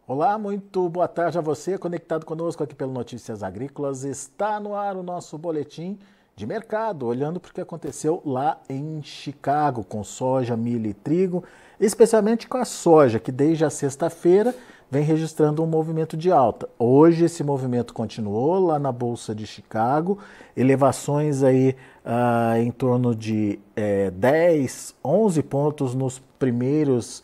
Olá, muito boa tarde a você, conectado conosco aqui pelo Notícias Agrícolas. Está no ar o nosso boletim de mercado, olhando para o que aconteceu lá em Chicago com soja, milho e trigo, especialmente com a soja, que desde a sexta-feira vem registrando um movimento de alta. Hoje esse movimento continuou lá na Bolsa de Chicago, elevações aí em torno de 10, 11 pontos nos primeiros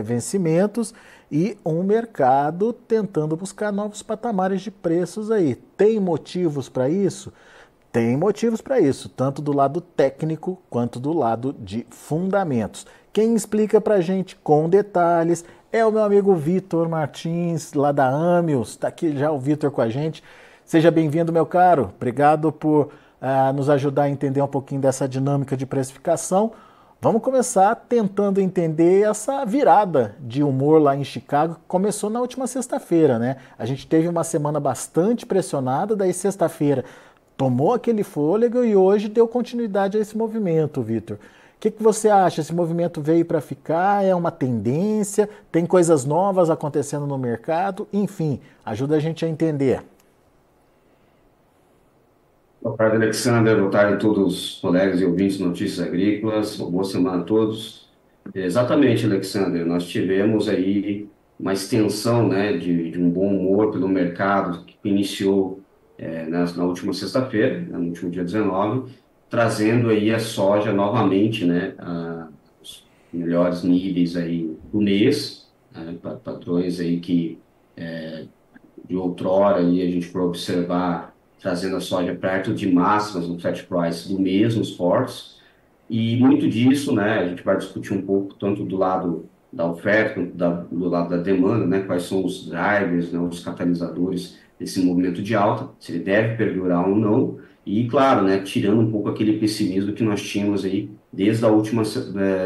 vencimentos e um mercado tentando buscar novos patamares de preços aí. Tem motivos para isso? Tem motivos para isso, tanto do lado técnico quanto do lado de fundamentos. Quem explica para a gente com detalhes é o meu amigo Vitor Martins, lá da Amios. Está aqui já o Vitor com a gente. Seja bem-vindo, meu caro. Obrigado por nos ajudar a entender um pouquinho dessa dinâmica de precificação. Vamos começar tentando entender essa virada de humor lá em Chicago, que começou na última sexta-feira, né? A gente teve uma semana bastante pressionada, daí sexta-feira tomou aquele fôlego e hoje deu continuidade a esse movimento, Vitor. O que você acha? Esse movimento veio para ficar? É uma tendência? Tem coisas novas acontecendo no mercado? Enfim, ajuda a gente a entender. Boa tarde, Alexander. Boa tarde a todos os colegas e ouvintes de Notícias Agrícolas. Uma boa semana a todos. Exatamente, Alexander. Nós tivemos aí uma extensão, né, de um bom humor pelo mercado que iniciou na última sexta-feira, no último dia 19, trazendo aí a soja novamente, né, os melhores níveis aí do mês, né, padrões aí que de outrora aí a gente for observar trazendo a soja perto de máximas no flat price do mês nos portos. E muito disso, né, a gente vai discutir um pouco tanto do lado da oferta quanto do lado da demanda, né, quais são os drivers, né, os catalisadores desse movimento de alta, se ele deve perdurar ou não. E, claro, né, tirando um pouco aquele pessimismo que nós tínhamos aí desde a última,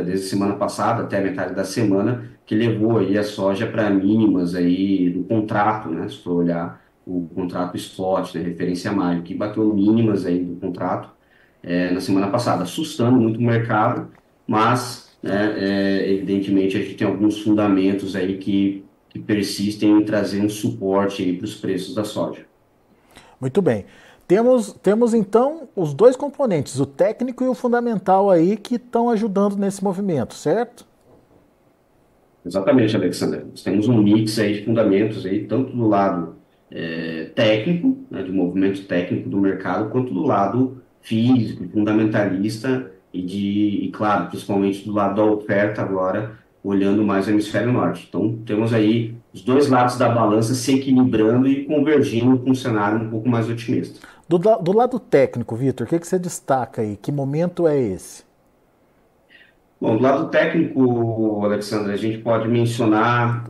desde a semana passada até a metade da semana, que levou aí a soja para mínimas aí do contrato, né, se for olhar o contrato spot, né, referência a maio, que bateu mínimas aí do contrato na semana passada, assustando muito o mercado, mas, né, evidentemente, a gente tem alguns fundamentos aí que persistem em trazer um suporte para os preços da soja. Muito bem. Temos então os dois componentes, o técnico e o fundamental aí, que estão ajudando nesse movimento, certo? Exatamente, Alexander. Nós temos um mix aí de fundamentos aí, tanto do lado técnico, né, do movimento técnico do mercado, quanto do lado físico, fundamentalista e claro, principalmente do lado da oferta agora, olhando mais o hemisfério norte. Então, temos aí os dois lados da balança se equilibrando e convergindo com um cenário um pouco mais otimista. Do lado técnico, Vitor, o que você destaca aí? Que momento é esse? Bom, do lado técnico, Alexandre, a gente pode mencionar,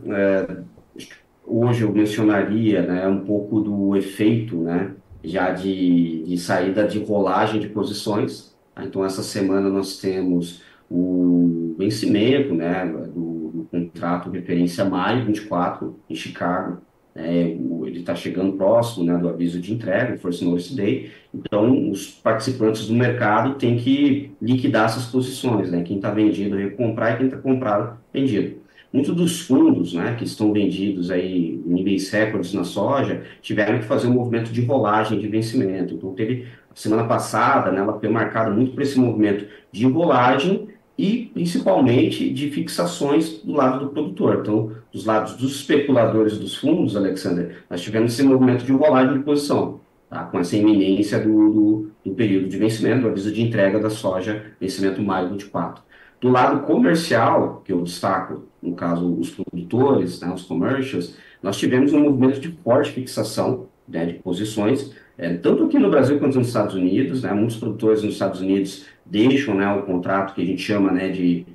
hoje eu mencionaria, né, um pouco do efeito, né, já de saída de rolagem de posições. Tá? Então, essa semana nós temos o vencimento, né, do contrato referência maio 24 em Chicago. Ele está chegando próximo, né, do aviso de entrega, o First Notice Day. Então, os participantes do mercado têm que liquidar essas posições, né? Quem está vendido, recomprar, e quem está comprado, vendido. Muitos dos fundos, né, que estão vendidos aí em níveis recordes na soja, tiveram que fazer um movimento de rolagem de vencimento. Então, teve, semana passada, né, ela foi marcada muito por esse movimento de rolagem e, principalmente, de fixações do lado do produtor. Então, dos lados dos especuladores dos fundos, Alexander, nós tivemos esse movimento de rolagem de posição, tá? Com essa iminência do período de vencimento, do aviso de entrega da soja, vencimento maio 24. Do lado comercial, que eu destaco, no caso, os produtores, né, os commercials, nós tivemos um movimento de forte fixação, né, de posições, tanto aqui no Brasil quanto nos Estados Unidos, né, muitos produtores nos Estados Unidos deixam, né, o contrato que a gente chama, né, de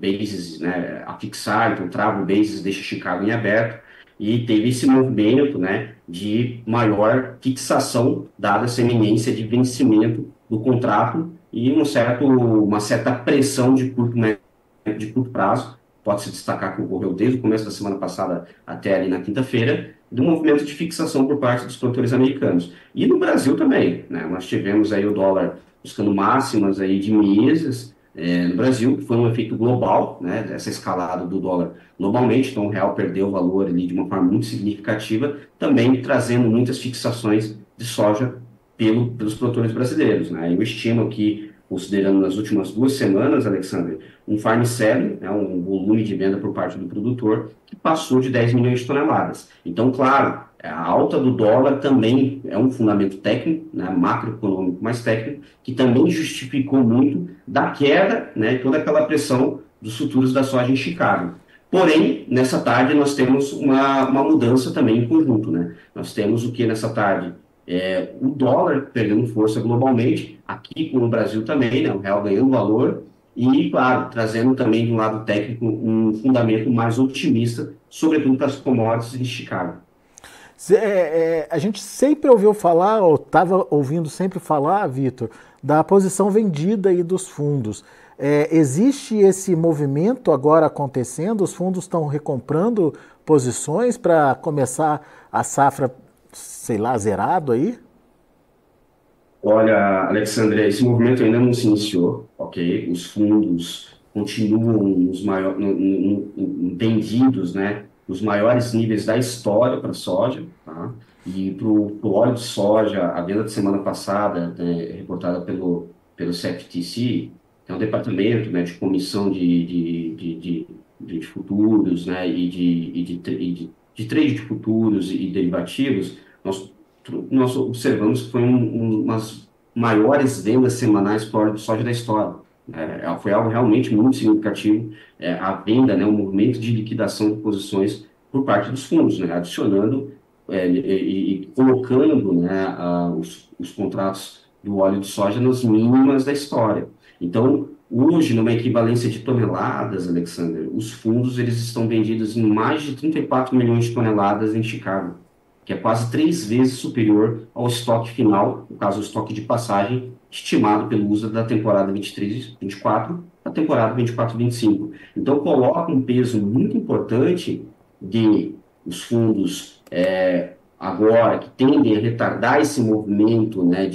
bases, né, a fixar, então trava o bases, deixa Chicago em aberto, e teve esse movimento, né, de maior fixação, dada essa eminência de vencimento do contrato e uma certa pressão de curto prazo. Pode-se destacar que ocorreu desde o começo da semana passada até ali na quinta-feira, do movimento de fixação por parte dos produtores americanos. E no Brasil também, né? Nós tivemos aí o dólar buscando máximas aí de meses, no Brasil, que foi um efeito global, né, dessa escalada do dólar globalmente, então o real perdeu valor ali de uma forma muito significativa, também trazendo muitas fixações de soja pelos produtores brasileiros, né? Eu estimo que, considerando nas últimas 2 semanas, Alexandre, um farm selling, né, um volume de venda por parte do produtor, que passou de 10 milhões de toneladas. Então, claro, a alta do dólar também é um fundamento técnico, né, macroeconômico mais técnico, que também justificou muito da queda, né, toda aquela pressão dos futuros da soja em Chicago. Porém, nessa tarde nós temos uma mudança também em conjunto, né? Nós temos o que nessa tarde? O dólar perdendo força globalmente, aqui com o Brasil também, né? O real ganhando valor e, claro, trazendo também do lado técnico um fundamento mais otimista, sobretudo para as commodities em Chicago. A gente sempre ouviu falar, ou estava ouvindo sempre falar, Vitor, da posição vendida aí dos fundos. Existe esse movimento agora acontecendo? Os fundos estão recomprando posições para começar a safra, sei lá, zerado aí? Olha, Alexandre, esse movimento ainda não se iniciou, ok? Os fundos continuam vendidos, né? Os maiores níveis da história para a soja, tá? E para o óleo de soja, a venda de semana passada, né, reportada pelo CFTC, que é um departamento, né, de comissão de futuros, né, de trade de futuros e derivativos, nós observamos que foi umas maiores vendas semanais por óleo de soja da história. Foi algo realmente muito significativo, a venda, né, o movimento de liquidação de posições por parte dos fundos, né, adicionando e colocando, né, os contratos do óleo de soja nas mínimas da história. Então, hoje, numa equivalência de toneladas, Alexander, os fundos eles estão vendidos em mais de 34 milhões de toneladas em Chicago, que é quase 3 vezes superior ao estoque final, no caso, o estoque de passagem, estimado pelo uso da temporada 23-24, da temporada 24-25. Então, coloca um peso muito importante de os fundos agora, que tendem a retardar esse movimento, né,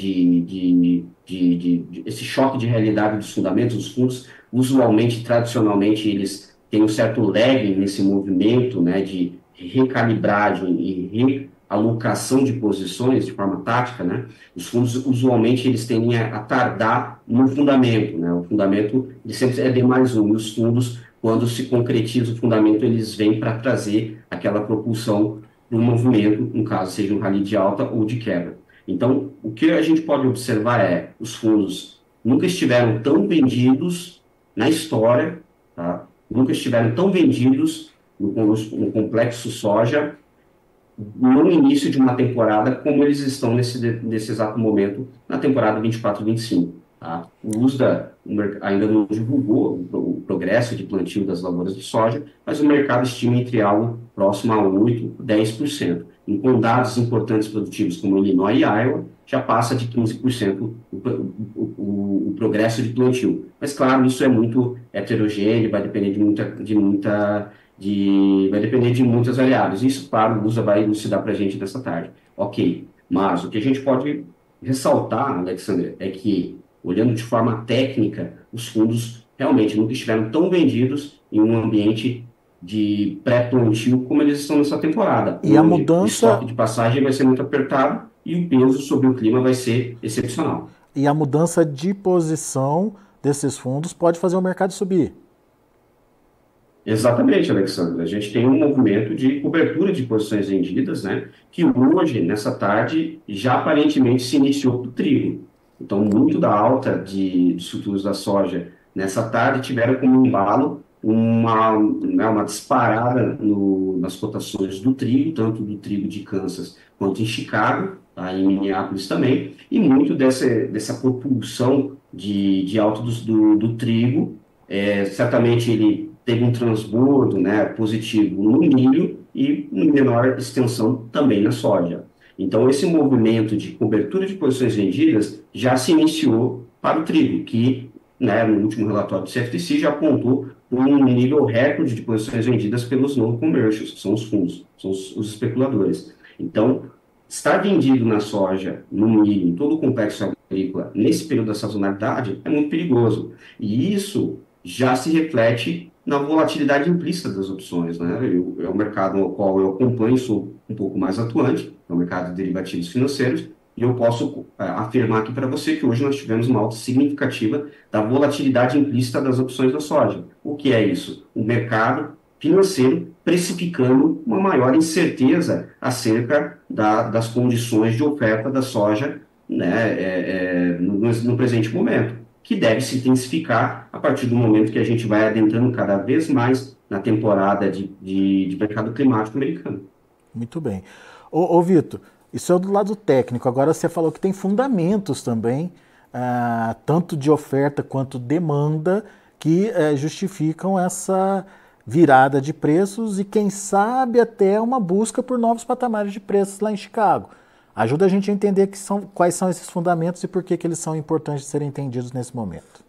esse choque de realidade dos fundamentos. Os fundos, usualmente, tradicionalmente, eles têm um certo lag nesse movimento, né, de recalibragem e alocação de posições de forma tática, né? Os fundos usualmente eles tendem a tardar no fundamento, né? O fundamento ele sempre é D mais um, e os fundos, quando se concretiza o fundamento, eles vêm para trazer aquela propulsão para o movimento, no caso seja um rally de alta ou de queda. Então, o que a gente pode observar os fundos nunca estiveram tão vendidos na história, tá? Nunca estiveram tão vendidos no complexo soja no início de uma temporada, como eles estão nesse exato momento, na temporada 24-25. Tá? O USDA ainda não divulgou o progresso de plantio das lavouras de soja, mas o mercado estima entre algo próximo a 8%, 10%. Em condados importantes produtivos como Illinois e Iowa, já passa de 15% o progresso de plantio. Mas, claro, isso é muito heterogêneo, vai depender vai depender de muitas variáveis. Isso, claro, o USA vai elucidar para a gente nessa tarde. Ok, mas o que a gente pode ressaltar, Alexandre, é que, olhando de forma técnica, os fundos realmente nunca estiveram tão vendidos em um ambiente de pré-plantio como eles estão nessa temporada, E a onde o mudança, estoque de passagem vai ser muito apertado e o peso sobre o clima vai ser excepcional. e a mudança de posição desses fundos pode fazer o mercado subir. Exatamente, Alexandre. A gente tem um movimento de cobertura de posições vendidas, né, que hoje, nessa tarde, já aparentemente se iniciou para o trigo. Então, muito da alta dos futuros da soja nessa tarde tiveram como embalo uma disparada nas cotações do trigo, tanto do trigo de Kansas quanto em Chicago, tá, em Minneapolis também, e muito dessa propulsão de alta do trigo. Certamente ele teve um transbordo, né, positivo no milho e em menor extensão também na soja. Então, esse movimento de cobertura de posições vendidas já se iniciou para o trigo, que, né, no último relatório do CFTC já apontou um nível recorde de posições vendidas pelos non-commercials, que são os fundos, são os especuladores. Então, estar vendido na soja, no milho, em todo o complexo agrícola, nesse período da sazonalidade, é muito perigoso. E isso já se reflete na volatilidade implícita das opções, né? É um mercado no qual eu acompanho, sou um pouco mais atuante, é o mercado de derivativos financeiros, e eu posso afirmar aqui para você que hoje nós tivemos uma alta significativa da volatilidade implícita das opções da soja. O que é isso? O mercado financeiro precificando uma maior incerteza acerca das condições de oferta da soja, né, no presente momento, que deve se intensificar a partir do momento que a gente vai adentrando cada vez mais na temporada de mercado climático americano. Muito bem. Ô Vitor, isso é do lado técnico. Agora você falou que tem fundamentos também, tanto de oferta quanto demanda, que justificam essa virada de preços e, quem sabe, até uma busca por novos patamares de preços lá em Chicago. Ajuda a gente a entender quais são esses fundamentos e por que eles são importantes de serem entendidos nesse momento.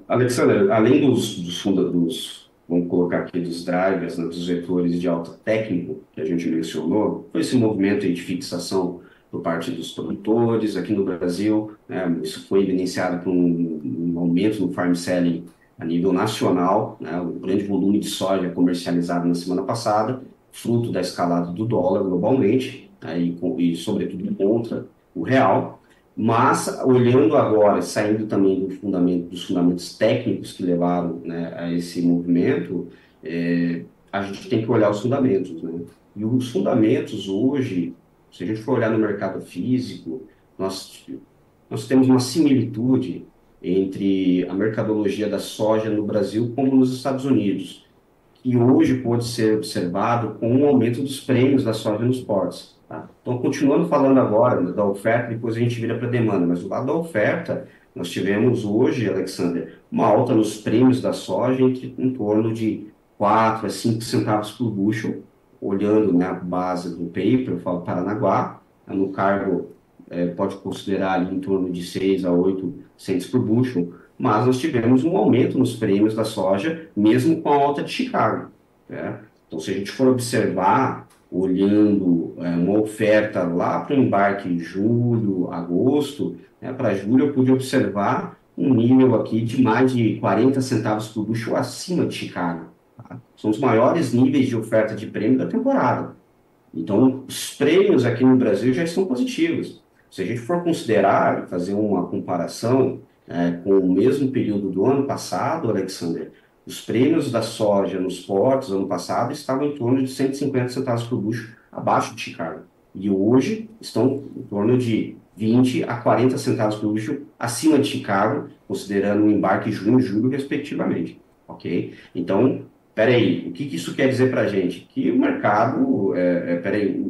Alexander, além vamos colocar aqui, dos drivers, né, dos vetores de alta técnico que a gente mencionou, foi esse movimento aí de fixação por parte dos produtores aqui no Brasil, né, isso foi evidenciado por um aumento no farm selling a nível nacional, né, o grande volume de soja comercializado na semana passada, fruto da escalada do dólar globalmente, né, e sobretudo contra o real. Mas, olhando agora, saindo também dos fundamentos técnicos que levaram, né, a esse movimento, a gente tem que olhar os fundamentos, né? E os fundamentos hoje, se a gente for olhar no mercado físico, nós temos uma similitude entre a mercadologia da soja no Brasil como nos Estados Unidos, que hoje pode ser observado com o aumento dos prêmios da soja nos portos. Tá? Então, continuando falando agora da oferta, depois a gente vira para a demanda, mas do lado da oferta, nós tivemos hoje, Alexander, uma alta nos prêmios da soja em torno de 4 a 5 centavos por bushel, olhando na base do paper, eu falo Paranaguá, no cargo pode considerar ali em torno de 6 a 8 centes por bushel, mas nós tivemos um aumento nos prêmios da soja, mesmo com a alta de Chicago. Né? Então, se a gente for observar, olhando uma oferta lá para o embarque em julho, agosto, né, para julho eu pude observar um nível aqui de mais de 40 centavos por bushel acima de Chicago. Tá? São os maiores níveis de oferta de prêmio da temporada. Então, os prêmios aqui no Brasil já estão positivos. Se a gente for considerar, fazer uma comparação com o mesmo período do ano passado, Alexander, os prêmios da soja nos portos ano passado estavam em torno de 150 centavos por bushel abaixo de Chicago. E hoje estão em torno de 20 a 40 centavos por bushel acima de Chicago, considerando o embarque junho e julho, respectivamente. Ok? Então, peraí, o que isso quer dizer para a gente? Que o mercado,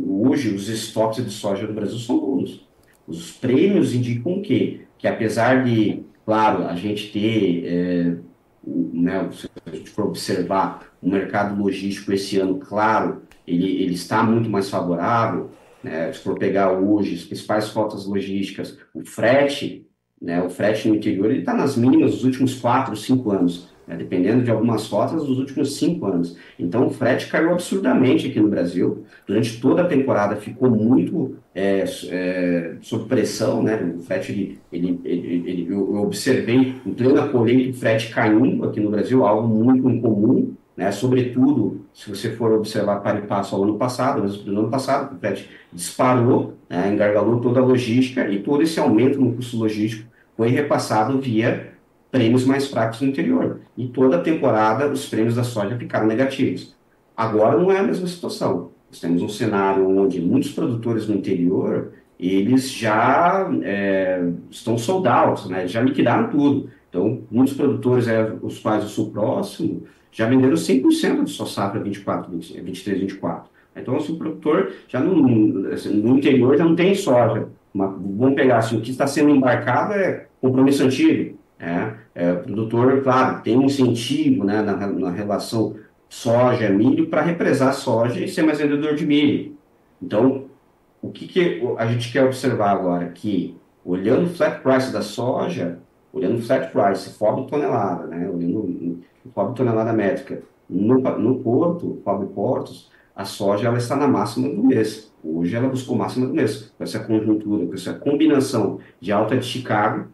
hoje os estoques de soja do Brasil são nulos. Os prêmios indicam o quê? Que apesar de, claro, a gente ter, né, se a gente for observar o mercado logístico esse ano, claro, ele está muito mais favorável, né, se for pegar hoje as principais rotas logísticas, o frete, né, o frete no interior, ele está nas mínimas dos últimos 4, 5 anos, né, dependendo de algumas rotas, dos últimos 5 anos. Então, o frete caiu absurdamente aqui no Brasil, durante toda a temporada ficou muito sob pressão, né? O frete, eu observei em plena colheita o frete caindo aqui no Brasil, algo muito incomum, né? Sobretudo, se você for observar para e passo ao ano passado, no ano passado, o frete disparou, né? Engargalou toda a logística e todo esse aumento no custo logístico foi repassado via prêmios mais fracos no interior. E toda a temporada os prêmios da soja ficaram negativos. Agora não é a mesma situação. Nós temos um cenário onde muitos produtores no interior, eles já estão sold out, né? Já liquidaram tudo. Então, muitos produtores, os quais eu sou próximo, já venderam 100% de sua safra 23, 24. Então, assim, o produtor já no interior já não tem soja. Vamos pegar assim, o que está sendo embarcado é compromisso antigo. O produtor, claro, tem um incentivo, né, na relação soja, milho, para represar soja e ser mais vendedor de milho. Então, o que a gente quer observar agora? Que, olhando o flat price da soja, olhando o flat price, FOB tonelada, né, olhando o FOB tonelada métrica, no porto, FOB portos, a soja ela está na máxima do mês. Hoje ela buscou máxima do mês, com essa conjuntura, com essa combinação de alta de Chicago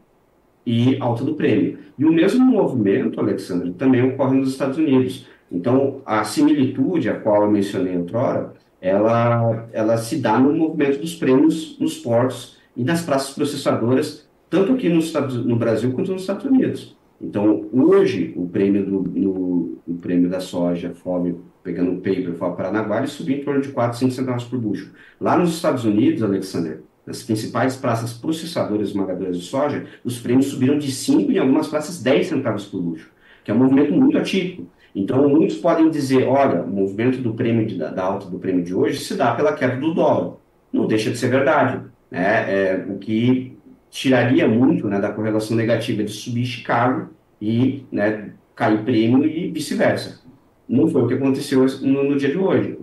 e alta do prêmio. E o mesmo movimento, Alexandre, também ocorre nos Estados Unidos. Então, a similitude, a qual eu mencionei outrora, ela se dá no movimento dos prêmios nos portos e nas praças processadoras, tanto aqui no Brasil quanto nos Estados Unidos. Então, hoje, o prêmio da soja FOB, pegando o paper FOB Paranaguá, ele subiu em torno de 4, 5 centavos por bushel. Lá nos Estados Unidos, Alexander, nas principais praças processadoras esmagadoras de soja, os prêmios subiram de 5 e em algumas praças 10 centavos por bushel, que é um movimento muito atípico. Então, muitos podem dizer, olha, o movimento do prêmio da alta do prêmio de hoje se dá pela queda do dólar. Não deixa de ser verdade, né? O que tiraria muito, né, da correlação negativa de subir Chicago e, né, cair prêmio e vice-versa. Não foi o que aconteceu no dia de hoje.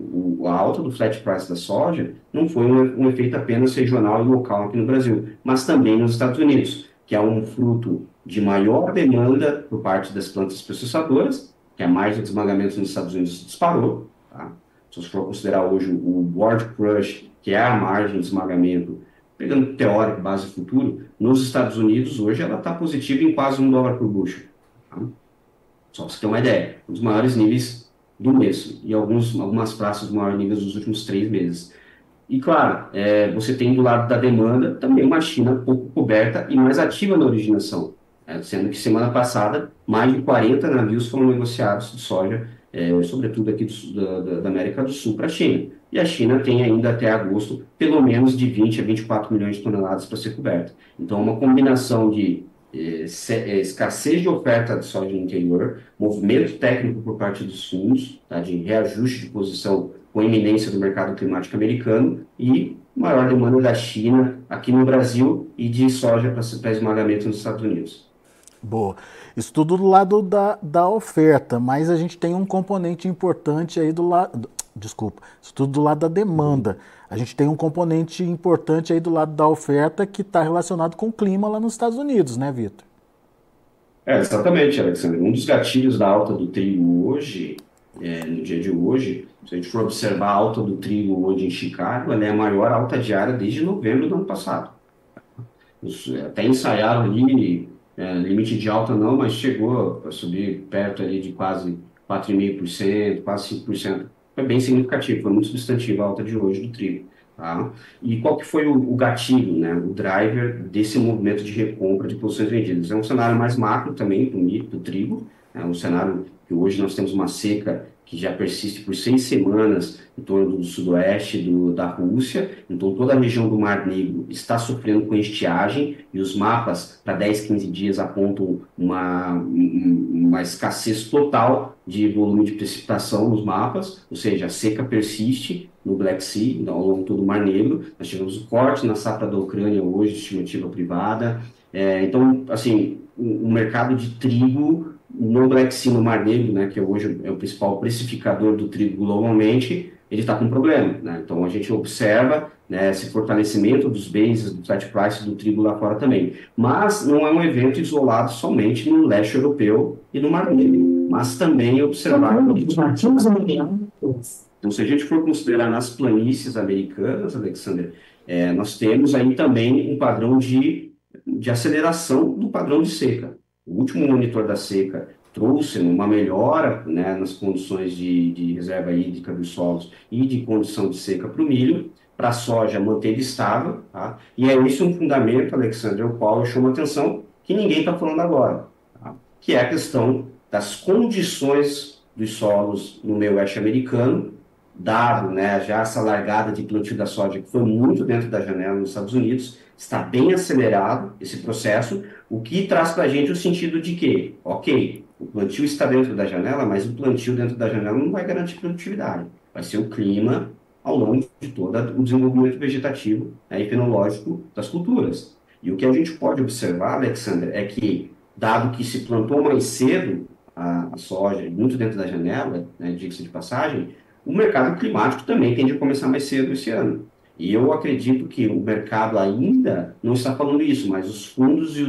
A alta do flat price da soja não foi um efeito apenas regional e local aqui no Brasil, mas também nos Estados Unidos, que é um fruto de maior demanda por parte das plantas processadoras, que a margem de esmagamento nos Estados Unidos disparou. Tá? Se você for considerar hoje o board crush, que é a margem de esmagamento, pegando teórico, base futuro, nos Estados Unidos hoje ela está positiva em quase $1 por bushel. Tá? Só para você ter uma ideia, um dos maiores níveis do mês, e algumas praças dos maiores níveis dos últimos 3 meses. E claro, você tem do lado da demanda também uma China pouco coberta e mais ativa na originação, sendo que semana passada mais de 40 navios foram negociados de soja, sobretudo aqui da América do Sul para a China. E a China tem ainda até agosto pelo menos de 20 a 24 milhões de toneladas para ser coberta. Então, uma combinação de escassez de oferta de soja no interior, movimento técnico por parte dos fundos, tá, de reajuste de posição com iminência do mercado climático americano e maior demanda da China aqui no Brasil e de soja para esmagamento nos Estados Unidos. Boa. Isso tudo do lado da oferta, mas a gente tem um componente importante aí do lado. Desculpa, isso tudo do lado da demanda. A gente tem um componente importante aí do lado da oferta que está relacionado com o clima lá nos Estados Unidos, né, Vitor? Exatamente, Alexandre. Um dos gatilhos da alta do trigo hoje, no dia de hoje, se a gente for observar a alta do trigo hoje em Chicago, ela é a maior alta diária desde novembro do ano passado. Até ensaiaram ali, limite de alta não, mas chegou a subir perto ali de quase 4,5%, quase 5%. Foi bem significativo, foi muito substantivo a alta de hoje do trigo. Tá? E qual que foi o gatilho, né, o driver desse movimento de recompra de posições vendidas? É um cenário mais macro também para o milho, para o trigo, é um cenário que hoje nós temos uma seca que já persiste por 6 semanas em torno do sudoeste da Rússia, então toda a região do Mar Negro está sofrendo com estiagem e os mapas para 10, 15 dias apontam uma escassez total de volume de precipitação nos mapas, ou seja, a seca persiste no Black Sea, ao longo de todo o Mar Negro. Nós tivemos o corte na safra da Ucrânia hoje, estimativa privada. Então, assim, o mercado de trigo no Black Sea, no Mar Negro, né, que hoje é o principal precificador do trigo globalmente, ele está com problema, né? Então a gente observa, né, esse fortalecimento dos bases, do flat price do trigo lá fora também. Mas não é um evento isolado somente no leste europeu e no Mar Negro, mas também observar. Então, se a gente for considerar nas planícies americanas, Alexander, nós temos aí também um padrão de aceleração do padrão de seca. O último monitor da seca trouxe uma melhora, né, nas condições de reserva hídrica dos solos e de condição de seca para o milho, para a soja manteve estável, tá? E é esse um fundamento, Alexandre, o qual eu chamo a atenção, que ninguém está falando agora, tá? Que é a questão das condições dos solos no meio oeste americano, dado, né, já essa largada de plantio da soja, que foi muito dentro da janela nos Estados Unidos, está bem acelerado esse processo, o que traz para a gente o sentido de que, ok, o plantio está dentro da janela, mas o plantio dentro da janela não vai garantir produtividade. Vai ser o clima ao longo de todo o desenvolvimento vegetativo, né, e fenológico das culturas. E o que a gente pode observar, Alexander, é que, dado que se plantou mais cedo a soja, muito dentro da janela, né, diga-se de passagem, o mercado climático também tende a começar mais cedo esse ano. E eu acredito que o mercado ainda não está falando isso, mas os fundos e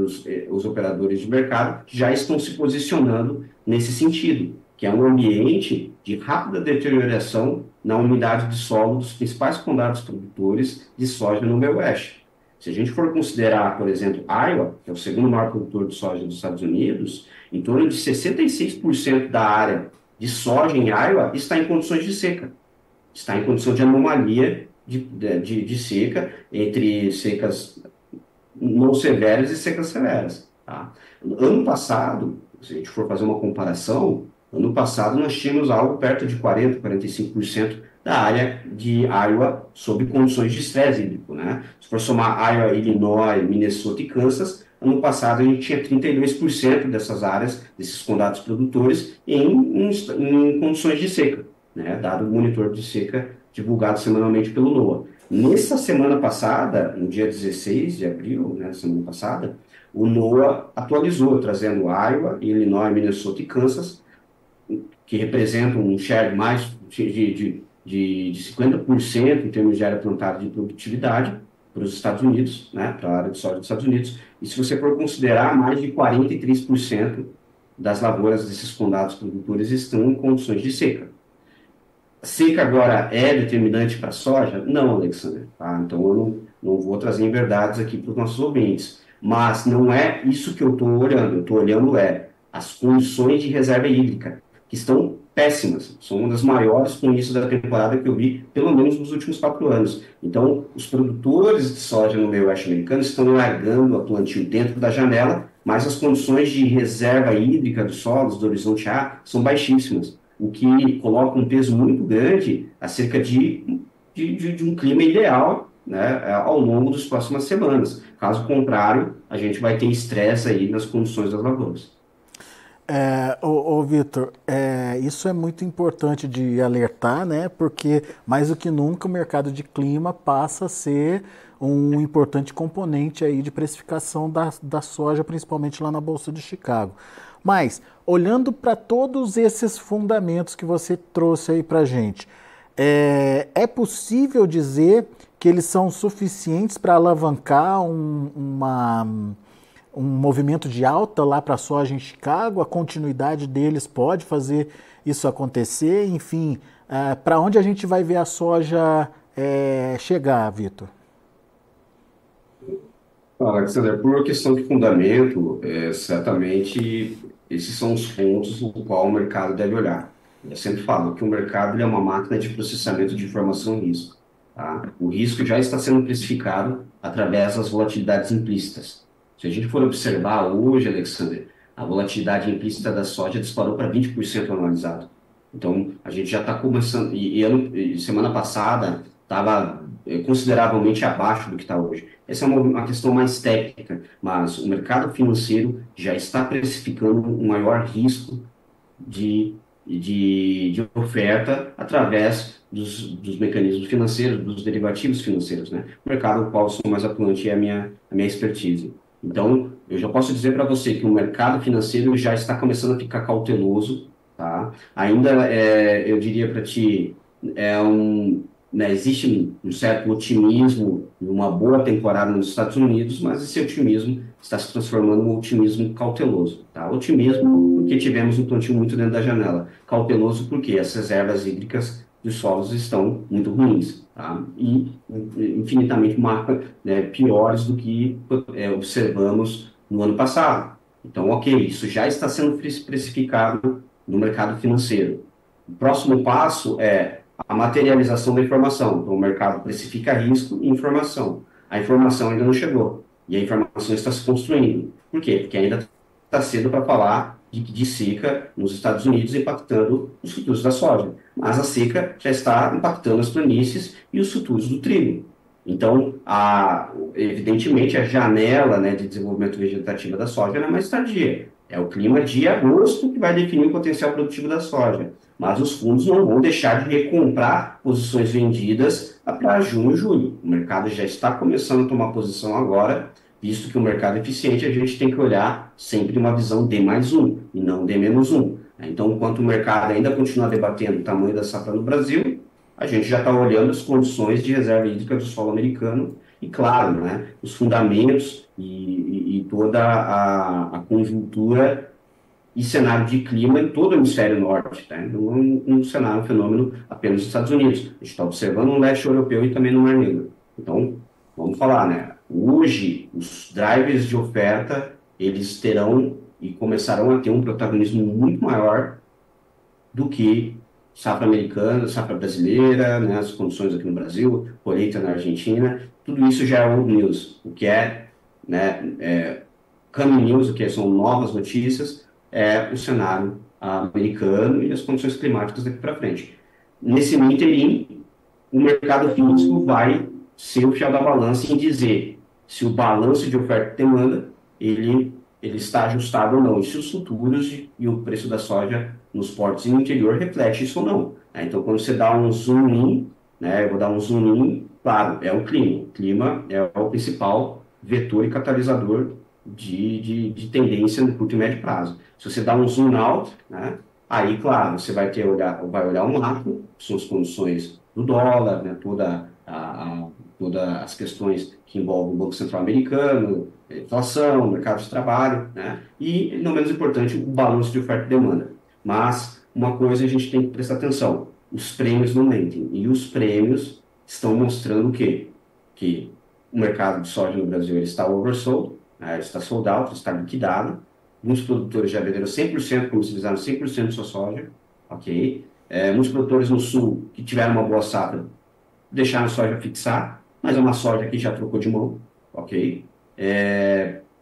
os operadores de mercado já estão se posicionando nesse sentido, que é um ambiente de rápida deterioração na umidade de solo dos principais condados produtores de soja no meio oeste. Se a gente for considerar, por exemplo, Iowa, que é o segundo maior produtor de soja dos Estados Unidos, em torno de 66% da área de soja em Iowa está em condições de seca, está em condição de anomalia de seca, entre secas não severas e secas severas. Tá? Ano passado, se a gente for fazer uma comparação, ano passado nós tínhamos algo perto de 40%, 45% da área de Iowa sob condições de estresse hídrico. Né? Se for somar Iowa, Illinois, Minnesota e Kansas, ano passado a gente tinha 32% dessas áreas, desses condados produtores, em condições de seca, né? Dado o monitor de seca divulgado semanalmente pelo NOAA. Nessa semana passada, no dia 16 de abril, né, semana passada, o NOAA atualizou, trazendo Iowa, Illinois, Minnesota e Kansas, que representam um share mais de 50% em termos de área plantada de produtividade para os Estados Unidos, né, para a área de soja dos Estados Unidos. E se você for considerar, mais de 43% das lavouras desses condados produtores estão em condições de seca. Seca agora é determinante para a soja? Não, Alexander. Tá? Então eu não vou trazer verdades aqui para os nossos ouvintes. Mas não é isso que eu estou olhando. Eu estou olhando as condições de reserva hídrica, que estão péssimas. São uma das maiores com isso da temporada que eu vi, pelo menos nos últimos 4 anos. Então, os produtores de soja no meio oeste americano estão largando a plantio dentro da janela, mas as condições de reserva hídrica dos solos do Horizonte A são baixíssimas, o que coloca um peso muito grande acerca de um clima ideal, né, ao longo das próximas semanas. Caso contrário, a gente vai ter estresse aí nas condições das lavouras. Vitor, isso é muito importante de alertar, né? Porque mais do que nunca o mercado de clima passa a ser um importante componente aí de precificação da soja, principalmente lá na Bolsa de Chicago. Mas, olhando para todos esses fundamentos que você trouxe aí para a gente, é possível dizer que eles são suficientes para alavancar um movimento de alta lá para a soja em Chicago? A continuidade deles pode fazer isso acontecer? Enfim, para onde a gente vai ver a soja chegar, Vitor? Alexander, por questão de fundamento, certamente esses são os pontos no qual o mercado deve olhar. Eu sempre falo que o mercado ele é uma máquina de processamento de informação e risco. Tá? O risco já está sendo precificado através das volatilidades implícitas. Se a gente for observar hoje, Alexander, a volatilidade implícita da soja disparou para 20% anualizado. Então, a gente já está começando, e semana passada estava consideravelmente abaixo do que está hoje. Essa é uma questão mais técnica, mas o mercado financeiro já está precificando um maior risco de oferta através dos mecanismos financeiros, dos derivativos financeiros, né? O mercado no qual eu sou mais atuante é a minha expertise. Então, eu já posso dizer para você que o mercado financeiro já está começando a ficar cauteloso, tá? Ainda, eu diria para ti, existe um certo otimismo, uma boa temporada nos Estados Unidos, mas esse otimismo está se transformando em um otimismo cauteloso, tá? Otimismo porque tivemos um plantio muito dentro da janela. Cauteloso porque as reservas hídricas dos solos estão muito ruins, tá? E infinitamente piores do que observamos no ano passado. Então, ok, isso já está sendo precificado no mercado financeiro. O próximo passo é a materialização da informação. Então, o mercado precifica risco e informação. A informação ainda não chegou. E a informação está se construindo. Por quê? Porque ainda está cedo para falar de seca nos Estados Unidos impactando os futuros da soja. Mas a seca já está impactando as planícies e os futuros do trigo. Então, evidentemente, a janela, né, de desenvolvimento vegetativo da soja é mais tardia. É o clima de agosto que vai definir o potencial produtivo da soja. Mas os fundos não vão deixar de recomprar posições vendidas para junho e julho. O mercado já está começando a tomar posição agora, visto que o mercado é eficiente, a gente tem que olhar sempre uma visão D+1 e não D-1. Então, enquanto o mercado ainda continuar debatendo o tamanho da safra no Brasil, a gente já está olhando as condições de reserva hídrica do solo americano e, claro, os fundamentos e toda a conjuntura e cenário de clima em todo o hemisfério norte, tá? Não é um cenário, um fenômeno apenas nos Estados Unidos. A gente está observando no leste europeu e também no Mar Negro. Então, vamos falar, né? Hoje, os drivers de oferta, eles terão e começarão a ter um protagonismo muito maior do que safra americana, safra brasileira, né, as condições aqui no Brasil, colheita na Argentina, tudo isso já é old news. O que é, né, coming news, o que são novas notícias, é o cenário americano e as condições climáticas daqui para frente. Nesse interim, o mercado físico vai ser o fiel da balança em dizer se o balanço de oferta e demanda ele está ajustado ou não, e se os futuros e o preço da soja nos portos e no interior reflete isso ou não. Então, quando você dá um zoom in, né, eu vou dar um zoom in, claro, é o clima. O clima é o principal vetor e catalisador de tendência no curto e médio prazo. Se você dá um zoom out, né, aí, claro, você vai olhar um macro, que são as condições do dólar, né, todas as questões que envolvem o Banco Central americano, inflação, mercado de trabalho, né, e, não menos importante, o balanço de oferta e demanda. Mas uma coisa a gente tem que prestar atenção, os prêmios não mentem, e os prêmios estão mostrando o quê? Que o mercado de soja no Brasil ele está oversold, né, está sold out, está liquidado, muitos produtores já venderam 100%, comercializaram 100% de sua soja, ok? Muitos produtores no sul que tiveram uma boa safra deixaram a soja fixar, mas é uma soja que já trocou de mão, ok?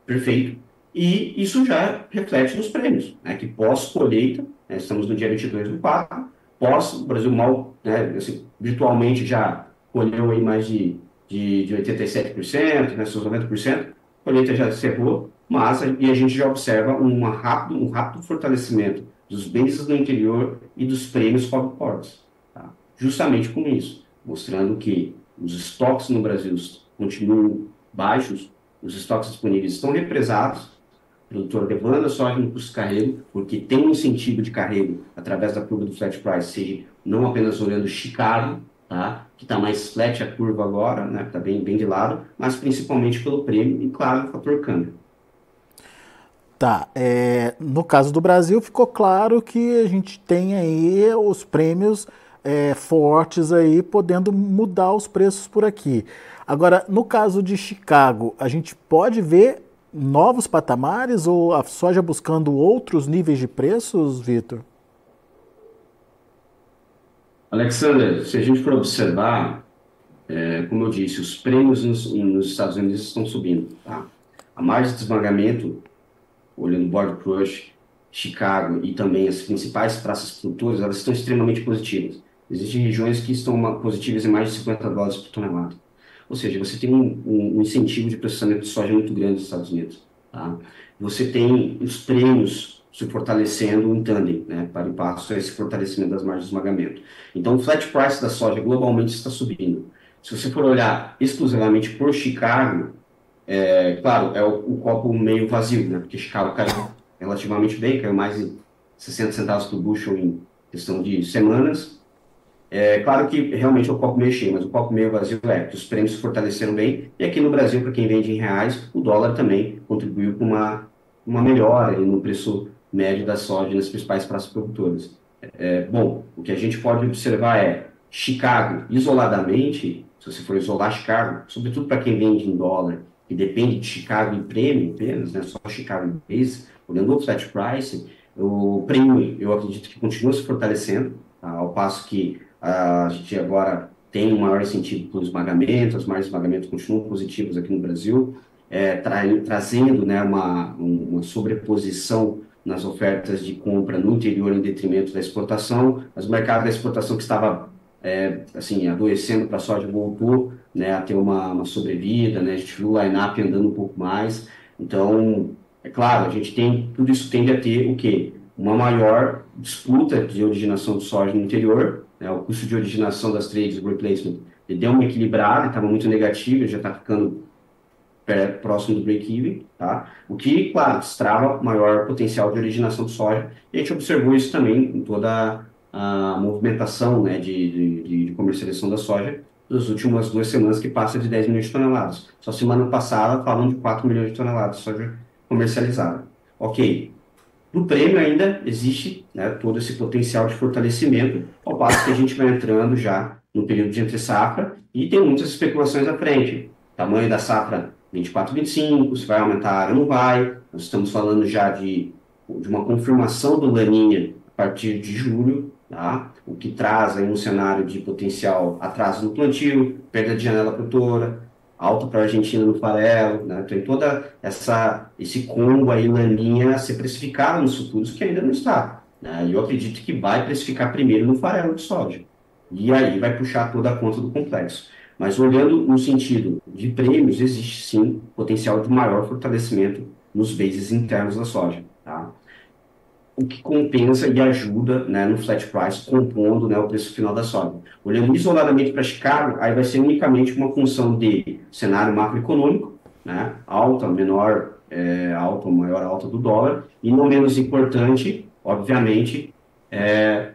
Perfeito. E isso já reflete nos prêmios, né, que pós-colheita, né, estamos no dia 22/4, o Brasil mal, né, assim, virtualmente já colheu aí mais de 87%, né, seus 90%, a colheita já encerrou, mas e a gente já observa um rápido fortalecimento dos bens no interior e dos prêmios cobre portos, tá? Justamente com isso, mostrando que os estoques no Brasil continuam baixos, os estoques disponíveis estão represados, o produtor levando a soja no custo de carrego, porque tem um incentivo de carrego através da curva do flat price, seja não apenas olhando Chicago, tá? Que está mais flat a curva agora, né? Está bem de lado, mas principalmente pelo prêmio e, claro, o fator câmbio. Tá, no caso do Brasil ficou claro que a gente tem aí os prêmios fortes aí podendo mudar os preços por aqui. Agora, no caso de Chicago, a gente pode ver novos patamares ou a soja buscando outros níveis de preços, Vitor? Alexander, se a gente for observar, como eu disse, os prêmios nos Estados Unidos estão subindo, tá? A margem de esmagamento, olhando Board Crush, Chicago e também as principais praças produtoras, elas estão extremamente positivas. Existem regiões que estão positivas em mais de $50 por tonelada. Ou seja, você tem um incentivo de processamento de soja muito grande nos Estados Unidos, tá? Você tem os prêmios se fortalecendo em tandem, né, para o passo a esse fortalecimento das margens de esmagamento. Então, o flat price da soja globalmente está subindo. Se você for olhar exclusivamente por Chicago, claro, é o copo meio vazio, né? Porque Chicago caiu relativamente bem, caiu mais de 60 centavos por bushel em questão de semanas. Claro que realmente é o copo meio cheio, mas o copo meio vazio que os prêmios se fortaleceram bem. E aqui no Brasil, para quem vende em reais, o dólar também contribuiu com uma melhora no preço médio da soja nas principais praças produtoras. Bom, o que a gente pode observar Chicago, isoladamente, se você for isolar Chicago, sobretudo para quem vende em dólar, que depende de Chicago em prêmio apenas, né, só Chicago em base, olhando o flat price, o prêmio eu acredito que continua se fortalecendo, tá, ao passo que a gente agora tem um maior incentivo para o esmagamento, as margens de esmagamento continuam positivas aqui no Brasil, trazendo, né, uma sobreposição nas ofertas de compra no interior em detrimento da exportação. Mas o mercado da exportação que estava assim, adoecendo para a soja voltou, né, a ter uma sobrevida, né, a gente viu o line-up andando um pouco mais. Então, é claro, tudo isso tende a ter o quê? Uma maior disputa de originação de soja no interior, né, o custo de originação das trades, o replacement, ele deu uma equilibrada, estava muito negativo, já está ficando próximo do break-even, tá? O que, claro, destrava maior potencial de originação de soja, e a gente observou isso também em toda a movimentação, né, de comercialização da soja das últimas 2 semanas, que passa de 10 milhões de toneladas. Só semana passada falam de 4 milhões de toneladas de soja comercializada. Ok, No prêmio ainda existe, né, todo esse potencial de fortalecimento, ao passo que a gente vai entrando já no período de entre-safra e tem muitas especulações à frente. Tamanho da safra 24, 25, se vai aumentar ou não vai. Nós estamos falando já de uma confirmação do Laninha a partir de julho, tá? O que traz aí um cenário de potencial atraso no plantio, perda de janela produtora, alta para a Argentina no farelo, né? Tem toda esse combo aí na linha a ser precificado nos futuros que ainda não está, né? E eu acredito que vai precificar primeiro no farelo de soja. E aí vai puxar toda a conta do complexo. Mas olhando no sentido de prêmios, existe sim potencial de maior fortalecimento nos bases internos da soja, tá? O que compensa e ajuda, né, no flat price, compondo, né, o preço final da soja. Olhando isoladamente para Chicago, aí vai ser unicamente uma função de cenário macroeconômico, né, alta, menor, alta ou maior alta do dólar, e não menos importante, obviamente,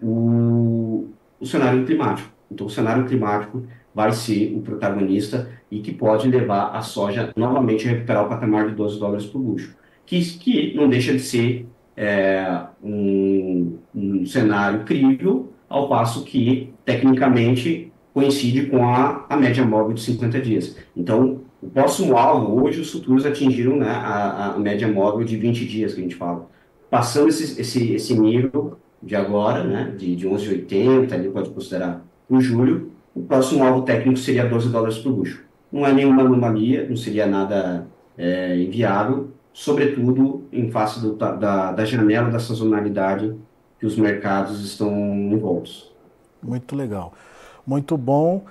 o cenário climático. Então, o cenário climático vai ser o protagonista e que pode levar a soja novamente a recuperar o patamar de $12 por bushel, que não deixa de ser um cenário crível, ao passo que, tecnicamente, coincide com a média móvel de 50 dias. Então, o próximo alvo, hoje, os futuros atingiram, né, a média móvel de 20 dias, que a gente fala. Passando esse nível de agora, né, de 11,80, ele pode considerar por julho, o próximo alvo técnico seria $12 por bushel. Não é nenhuma anomalia, não seria nada inviável, sobretudo em face da janela da sazonalidade que os mercados estão envoltos. Muito legal. Muito bom.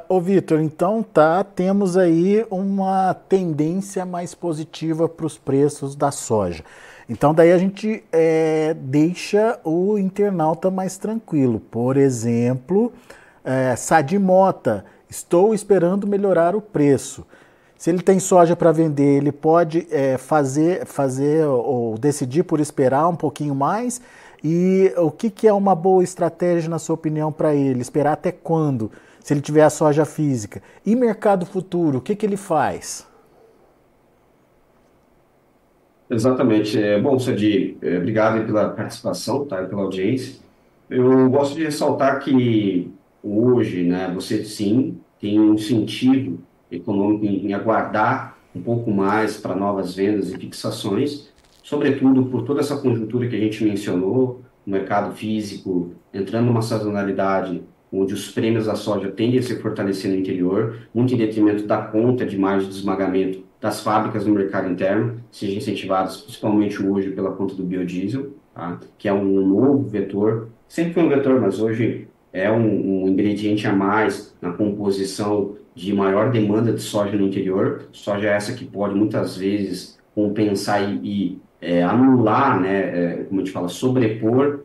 Ô Vitor, então temos aí uma tendência mais positiva para os preços da soja. Então daí a gente deixa o internauta mais tranquilo. Por exemplo, Sadimota, estou esperando melhorar o preço. Se ele tem soja para vender, ele pode fazer ou decidir por esperar um pouquinho mais. E o que é uma boa estratégia, na sua opinião, para ele? Esperar até quando? Se ele tiver a soja física. E mercado futuro, o que ele faz? Exatamente. Bom, Sadi, obrigado aí pela participação, tá, e pela audiência. Eu gosto de ressaltar que hoje, né, você sim tem um incentivo econômico em aguardar um pouco mais para novas vendas e fixações, sobretudo por toda essa conjuntura que a gente mencionou, o mercado físico entrando numa sazonalidade onde os prêmios da soja tendem a se fortalecer no interior, muito em detrimento da conta de margem de esmagamento das fábricas no mercado interno, sejam incentivadas principalmente hoje pela conta do biodiesel, tá? Que é um novo vetor, sempre foi um vetor, mas hoje é um ingrediente a mais na composição de maior demanda de soja no interior, soja essa que pode muitas vezes compensar e anular, né, como a gente fala, sobrepor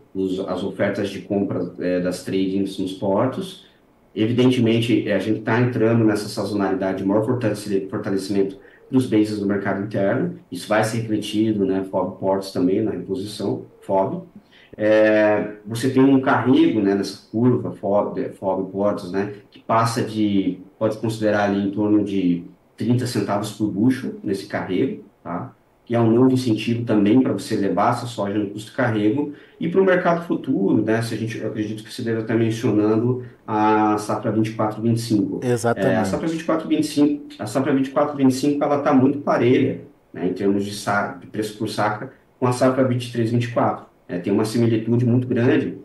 as ofertas de compra das tradings nos portos. Evidentemente, a gente está entrando nessa sazonalidade de maior fortalecimento dos bases do mercado interno. Isso vai ser refletido, né, FOB Ports também, na reposição, FOB. Você tem um carrego, né, nessa curva FOB Ports, né, que pode considerar ali em torno de 30 centavos por bushel nesse carrego, tá? Que é um novo incentivo também para você levar essa soja no custo de carrego. E para o mercado futuro, né, eu acredito que você deve estar mencionando a safra 24-25. A safra Exatamente. 24-25, ela está muito parelha, né, em termos de preço por saca com a safra 23-24. Tem uma similitude muito grande,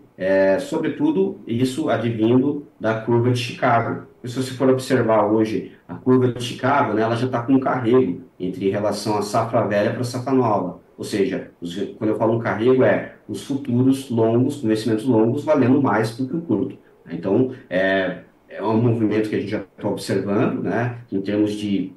sobretudo isso advindo da curva de Chicago. E se você for observar hoje a curva de Chicago, né, ela já está com um carrego entre relação à safra velha para a safra nova. Ou seja, quando eu falo um carrego, os futuros longos, com vencimentos longos, valendo mais do que o curto. Então, é um movimento que a gente já está observando, né, em termos de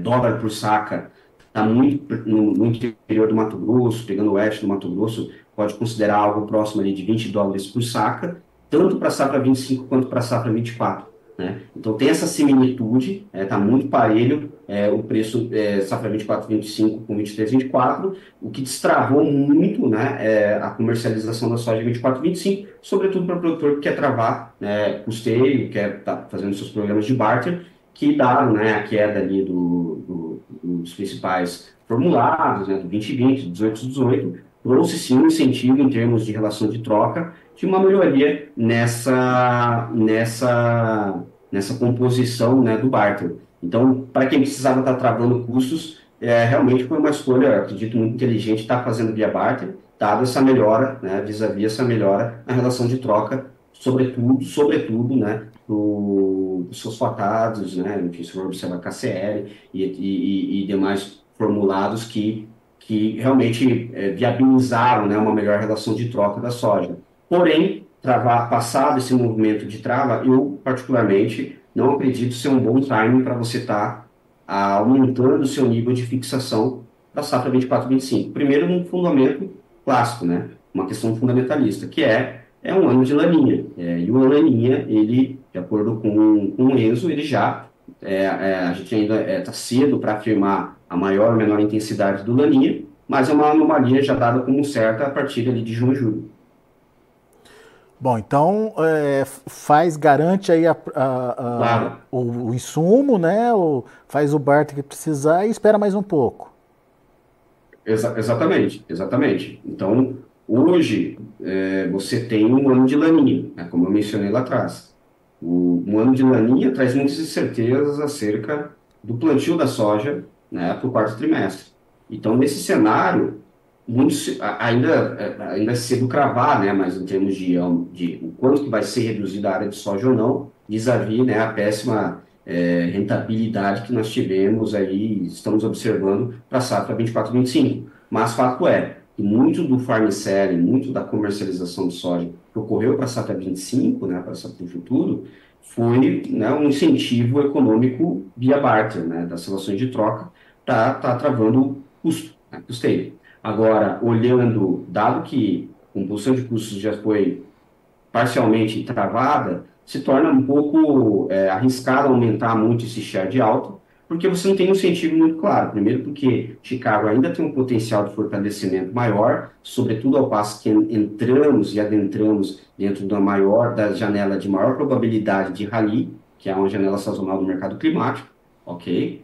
dólar por saca, está muito no interior do Mato Grosso, pegando o oeste do Mato Grosso, pode considerar algo próximo ali de $20 por saca, tanto para a safra 25 quanto para a safra 24. Né? Então tem essa similitude, está muito parelho o preço safra 24-25 com 23-24, o que destravou muito, né, a comercialização da soja 24-25, sobretudo para o produtor que quer travar, né, custeio, quer estar fazendo seus programas de barter, que daram, né, a queda ali dos principais formulados, né, do 2020, 18, trouxe sim um incentivo em termos de relação de troca, de uma melhoria nessa composição, né, do barter. Então, para quem precisava estar travando custos, realmente foi uma escolha, eu acredito, muito inteligente estar fazendo via barter, dado essa melhora, né, vis-à-vis essa melhora na relação de troca, sobretudo, né, os fosfatados, né, enfim, se for observar KCl e demais formulados que realmente viabilizaram, né, uma melhor relação de troca da soja. Porém, passado esse movimento de trava, eu particularmente não acredito ser um bom timing para você estar aumentando o seu nível de fixação da safra 24/25. Primeiro, um fundamento clássico, né, uma questão fundamentalista, que é um ano de laninha. E o laninha, ele, de acordo com o Enzo, ele já, a gente ainda está cedo para afirmar a maior ou menor intensidade do laninha, mas é uma anomalia já dada como certa a partir ali de junho e julho. Bom, então garante aí Claro, o insumo, né? Faz o barter que precisar e espera mais um pouco. exatamente, exatamente. Então, hoje, você tem um ano de laninha, né, como eu mencionei lá atrás. Um ano de laninha traz muitas incertezas acerca do plantio da soja, né, para o quarto trimestre. Então, nesse cenário, ainda é cedo cravar, né, mas em termos de o quanto que vai ser reduzida a área de soja ou não, vis-à-vis, né, a péssima rentabilidade que nós tivemos aí, estamos observando para a safra 24/25. Mas fato é que muito do farm selling, muito da comercialização de soja que ocorreu para a safra 25, né, para a safra do futuro, foi, né, um incentivo econômico via barter, né, das relações de troca, tá travando o custo, né, custeio. Agora, olhando, dado que a compulsão de custos já foi parcialmente travada, se torna um pouco arriscado aumentar muito esse share de alta, porque você não tem um incentivo muito claro. Primeiro, porque Chicago ainda tem um potencial de fortalecimento maior, sobretudo ao passo que entramos e adentramos dentro da janela de maior probabilidade de rally, que é uma janela sazonal do mercado climático, ok?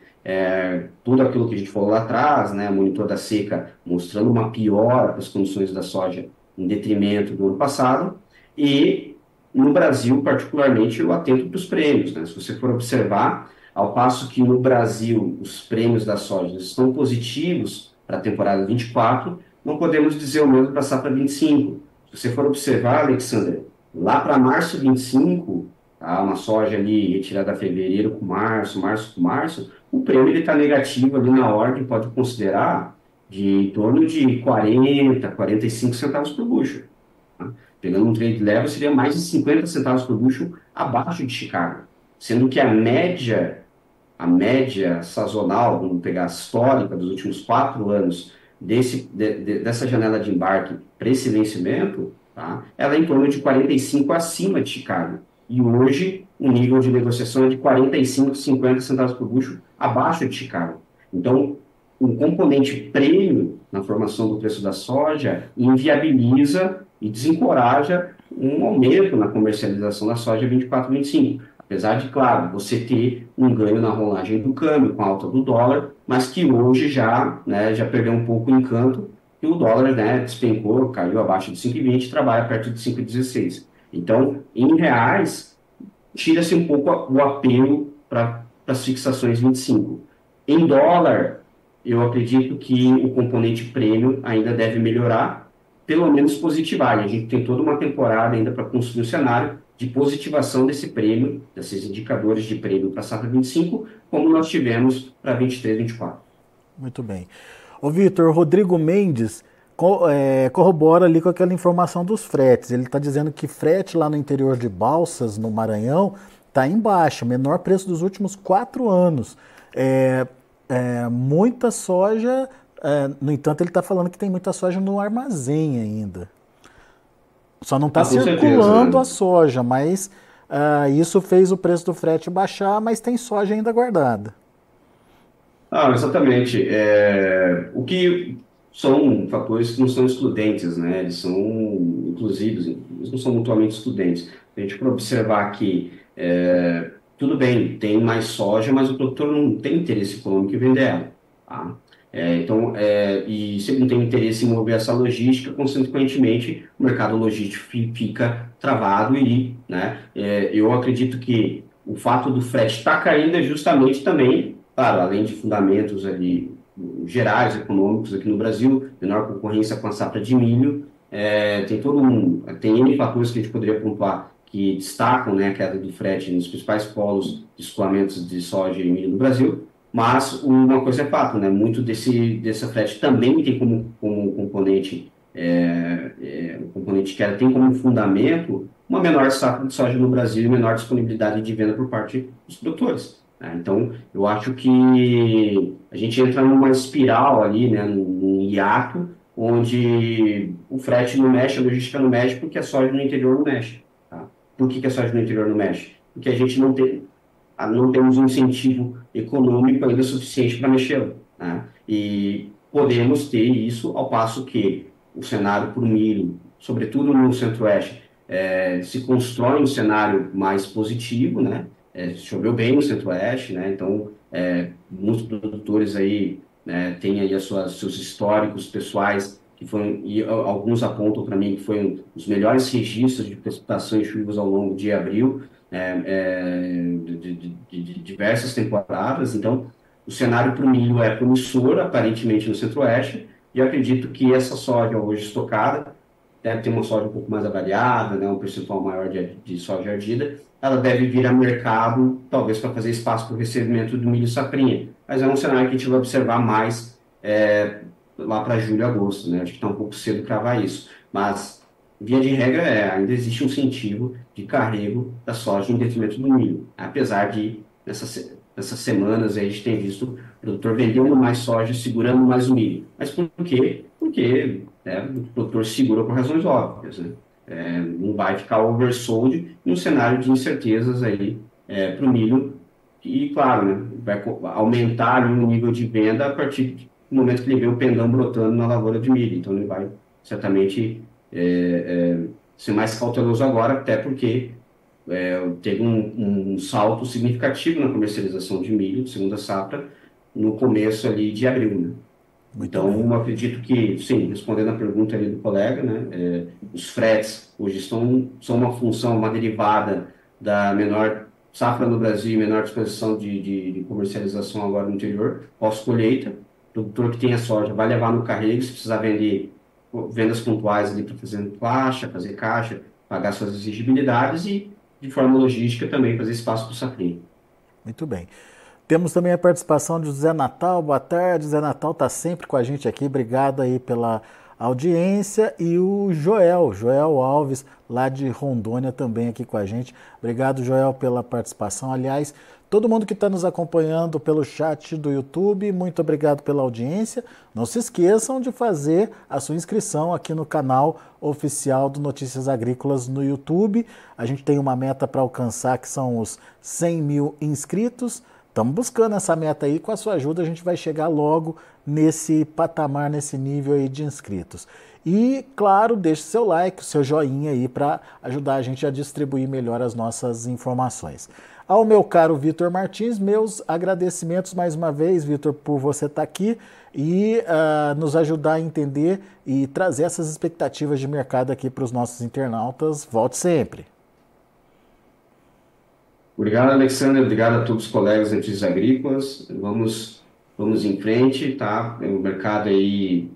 Tudo aquilo que a gente falou lá atrás, né, monitor da seca mostrando uma piora para as condições da soja em detrimento do ano passado, e no Brasil, particularmente, eu atento para os prêmios, né? Se você for observar, ao passo que no Brasil os prêmios da soja estão positivos para a temporada 24, não podemos dizer o mesmo para a safra 25. Se você for observar, Alexander, lá para março 25, tá, uma soja ali retirada fevereiro com março, março com março, o prêmio está negativo ali na ordem, pode considerar de em torno de 40, 45 centavos por bushel. Tá? Pegando um trade level, seria mais de 50 centavos por bushel abaixo de Chicago. Sendo que a média sazonal, vamos pegar a histórica dos últimos 4 anos, dessa janela de embarque para esse vencimento, tá? Ela é em torno de 45 acima de Chicago. E hoje, o nível de negociação é de 45, 50 centavos por bushel abaixo de Chicago. Então, o componente prêmio na formação do preço da soja inviabiliza e desencoraja um aumento na comercialização da soja 24/25. Apesar de, claro, você ter um ganho na rolagem do câmbio com a alta do dólar, mas que hoje já, né, já perdeu um pouco o encanto e o dólar, né, despencou, caiu abaixo de 5,20, trabalha perto de 5,16. Então, em reais, tira-se um pouco o apelo para as fixações 25. Em dólar, eu acredito que o componente prêmio ainda deve melhorar, pelo menos positivar. E a gente tem toda uma temporada ainda para construir um cenário de positivação desse prêmio, desses indicadores de prêmio para a safra 25, como nós tivemos para 23, 24. Muito bem. Ô Vitor, Rodrigo Mendes corrobora ali com aquela informação dos fretes. Ele está dizendo que frete lá no interior de Balsas, no Maranhão, está em baixa, menor preço dos últimos 4 anos. Muita soja, no entanto, ele está falando que tem muita soja no armazém ainda. Só não está Ah, com certeza, circulando a né? soja, mas isso fez o preço do frete baixar, mas tem soja ainda guardada. Ah, exatamente. O que são fatores que não são excludentes, né? Eles são inclusivos, eles não são mutuamente excludentes. A gente pode observar que, tudo bem, tem mais soja, mas o produtor não tem interesse econômico em vender ela, tá? E se ele não tem interesse em mover essa logística, consequentemente, o mercado logístico fica travado né, eu acredito que o fato do frete estar caindo é justamente também, claro, além de fundamentos ali gerais, econômicos aqui no Brasil, menor concorrência com a safra de milho, tem N fatores que a gente poderia pontuar que destacam, né, a queda do frete nos principais polos de escoamentos de soja e milho no Brasil, mas uma coisa é fato, né, muito desse frete também tem como componente, o componente que ela tem como fundamento uma menor safra de soja no Brasil e menor disponibilidade de venda por parte dos produtores, né? Então, eu acho que a gente entra numa espiral ali, né, num hiato, onde o frete não mexe, a logística não mexe, porque a soja no interior não mexe. Tá? Por que a soja no interior não mexe? Porque a gente não temos um incentivo econômico ainda suficiente para mexê-lo, né? E podemos ter isso ao passo que o cenário para o milho, sobretudo no Centro-Oeste, se constrói um cenário mais positivo, né? Choveu bem no Centro-Oeste, né? Então, muitos produtores aí, né, têm aí seus históricos pessoais que foram, e alguns apontam para mim que foram os melhores registros de precipitação e chuvas ao longo de abril, de diversas temporadas. Então, o cenário para o milho é promissor, aparentemente no Centro-Oeste, e eu acredito que essa soja hoje estocada deve ter uma soja um pouco mais avaliada, né, um percentual maior de soja ardida, ela deve vir a mercado, talvez para fazer espaço para o recebimento do milho safrinha. Mas é um cenário que a gente vai observar mais lá para julho, agosto, né? Acho que está um pouco cedo cravar isso. Mas, via de regra, ainda existe um incentivo de carrego da soja em detrimento do milho. Apesar de, nessas semanas, a gente tem visto o produtor vendendo mais soja, segurando mais o milho. Mas por quê? Porque o produtor segura por razões óbvias, né? Não vai ficar oversold em um cenário de incertezas aí para o milho. E, claro, né, vai aumentar ali, o nível de venda a partir do momento que ele vê o pendão brotando na lavoura de milho. Então, ele vai certamente ser mais cauteloso agora, até porque teve um salto significativo na comercialização de milho, de segunda safra, no começo ali de abril, né? Muito Então, bem. eu acredito que, sim, respondendo a pergunta ali do colega, né, os fretes hoje são uma função, uma derivada da menor safra no Brasil e menor disposição de comercialização agora no interior, pós-colheita. O produtor que tem a soja vai levar no carrego, se precisar vender vendas pontuais ali para fazer fazer caixa, pagar suas exigibilidades e, de forma logística, também fazer espaço para o safrinha. Muito bem. Temos também a participação de José Natal. Boa tarde, José Natal está sempre com a gente aqui. Obrigado aí pela audiência. E o Joel Alves, lá de Rondônia, também aqui com a gente. Obrigado, Joel, pela participação. Aliás, todo mundo que está nos acompanhando pelo chat do YouTube, muito obrigado pela audiência. Não se esqueçam de fazer a sua inscrição aqui no canal oficial do Notícias Agrícolas no YouTube. A gente tem uma meta para alcançar, que são os 100 mil inscritos. Estamos buscando essa meta aí, com a sua ajuda a gente vai chegar logo nesse patamar, nesse nível aí de inscritos. E, claro, deixe seu like, o seu joinha aí para ajudar a gente a distribuir melhor as nossas informações. Ao meu caro Vitor Martins, meus agradecimentos mais uma vez, Vitor, por você estar aqui e nos ajudar a entender e trazer essas expectativas de mercado aqui para os nossos internautas. Volte sempre. Obrigado, Alexander. Obrigado a todos os colegas Notícias Agrícolas. Vamos em frente, tá? O mercado aí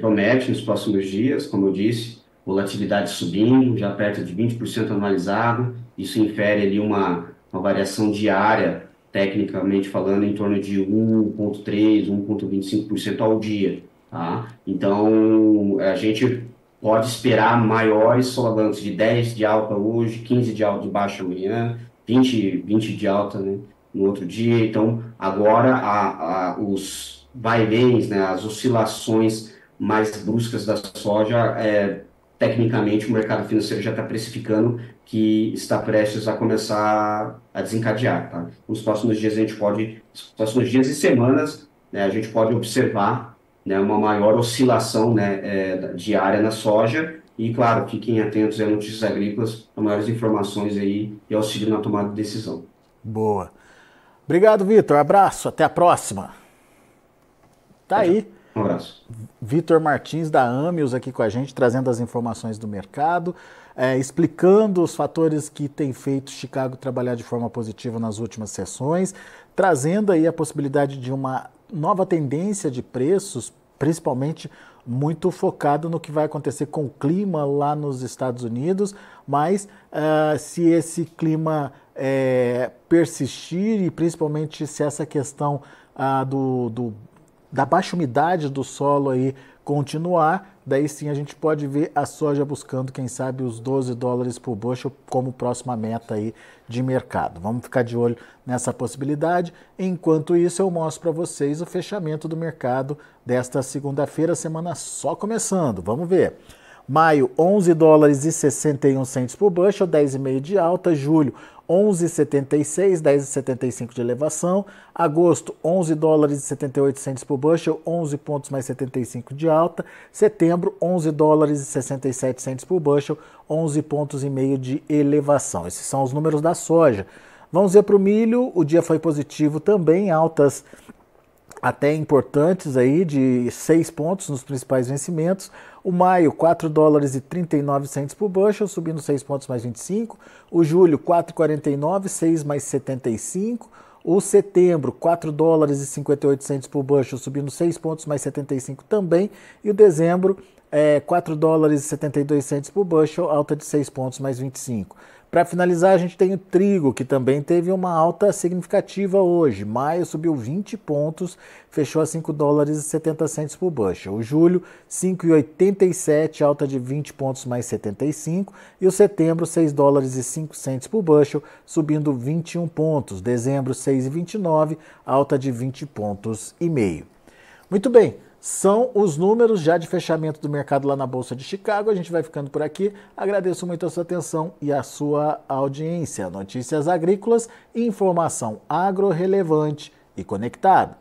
promete nos próximos dias, como eu disse, volatilidade subindo, já perto de 20% anualizado. Isso infere ali uma variação diária, tecnicamente falando, em torno de 1,3%, 1,25% ao dia, tá? Então, a gente pode esperar maiores solavancos de 10 de alta hoje, 15 de alta de baixa amanhã, 20 de alta, né, no outro dia. Então, agora os vai-vens, né, as oscilações mais bruscas da soja, tecnicamente o mercado financeiro já está precificando que está prestes a começar a desencadear, tá? Nos próximos dias nos próximos dias e semanas, né, a gente pode observar, né, uma maior oscilação, né, diária na soja. E, claro, fiquem atentos a Notícias Agrícolas, para maiores informações aí e auxílio na tomada de decisão. Boa. Obrigado, Vitor. Abraço. Até a próxima. Tá aí. Um abraço. Vitor Martins, da Amius, aqui com a gente, trazendo as informações do mercado, explicando os fatores que têm feito Chicago trabalhar de forma positiva nas últimas sessões, trazendo aí a possibilidade de uma nova tendência de preços, principalmente muito focado no que vai acontecer com o clima lá nos Estados Unidos, mas se esse clima persistir e principalmente se essa questão da baixa umidade do solo aí continuar, daí sim a gente pode ver a soja buscando, quem sabe, os $12 por bushel como próxima meta aí de mercado. Vamos ficar de olho nessa possibilidade. Enquanto isso, eu mostro para vocês o fechamento do mercado desta segunda-feira, semana só começando. Vamos ver. Maio, $11,61 por bushel, 10,5 de alta. Julho, 11,76, 10,75 de elevação. Agosto, $11,78 por bushel, 11 pontos mais 75 de alta. Setembro, $11,67 por bushel, 11 pontos e meio de elevação. Esses são os números da soja. Vamos ver para o milho, o dia foi positivo também, altas até importantes aí de 6 pontos nos principais vencimentos. O maio, $4,39 por bushel, subindo 6 pontos mais 25. O julho, 4,49, 6 mais 75. O setembro, $4,58 por bushel, subindo 6 pontos mais 75 também. E o dezembro, $4,72 por bushel, alta de 6 pontos mais 25. Para finalizar, a gente tem o trigo, que também teve uma alta significativa hoje. Maio subiu 20 pontos, fechou a $5,70 por bushel. O julho, 5,87, alta de 20 pontos mais 75. E o setembro, $6,05 por bushel, subindo 21 pontos. Dezembro, 6,29, alta de 20 pontos e meio. Muito bem. São os números já de fechamento do mercado lá na Bolsa de Chicago. A gente vai ficando por aqui. Agradeço muito a sua atenção e a sua audiência. Notícias agrícolas, informação agro relevante e conectada.